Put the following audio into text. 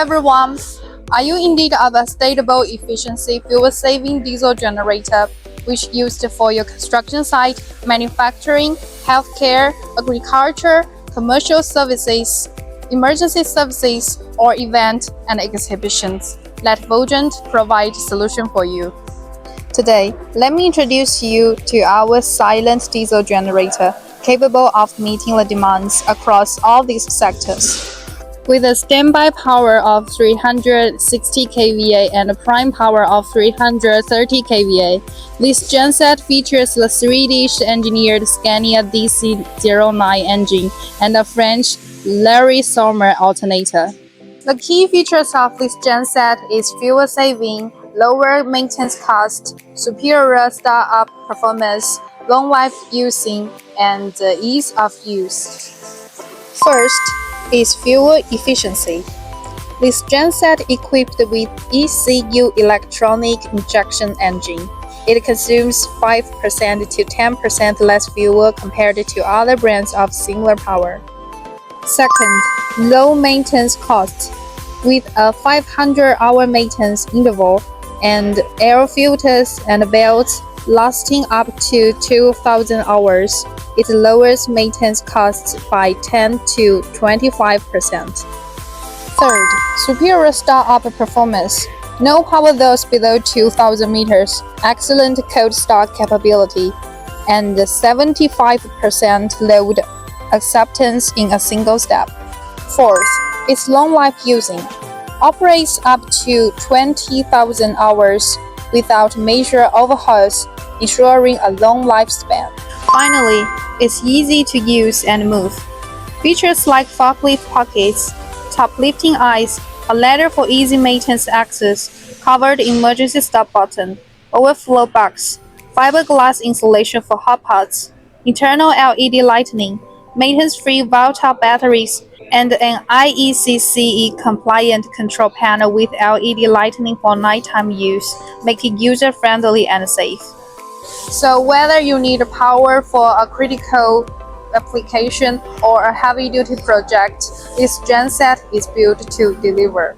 everyone! Are you in need of a stable efficiency fuel-saving diesel generator which used for your construction site, manufacturing, healthcare, agriculture, commercial services, emergency services, or event and exhibitions? Let Voltgent provide solution for you. Today, let me introduce you to our silent diesel generator, capable of meeting the demands across all these sectors. With a standby power of 360 kVA and a prime power of 330 kVA, this genset features the Swedish-engineered Scania DC09 engine and a French Leroy Somer alternator. The key features of this genset is fuel saving, lower maintenance cost, superior startup performance, long life using, and ease of use. First is fuel efficiency. This genset equipped with ECU electronic injection engine. It consumes 5% to 10% less fuel compared to other brands of similar power. Second, low maintenance cost. With a 500-hour maintenance interval and air filters and belts lasting up to 2,000 hours, it lowers maintenance costs by 10 to 25%. Third, superior startup performance. No power loss below 2,000 meters, excellent cold start capability, and 75% load acceptance in a single step. Fourth, its long life using. Operates up to 20,000 hours without major overhauls, ensuring a long lifespan. Finally, it's easy to use and move. Features like forklift pockets, top lifting eyes, a ladder for easy maintenance access, covered emergency stop button, overflow box, fiberglass insulation for hot pots, internal LED lighting, maintenance-free volatile batteries, and an IEC-CE-compliant control panel with LED lighting for nighttime use, making user-friendly and safe. So whether you need power for a critical application or a heavy-duty project, this genset is built to deliver.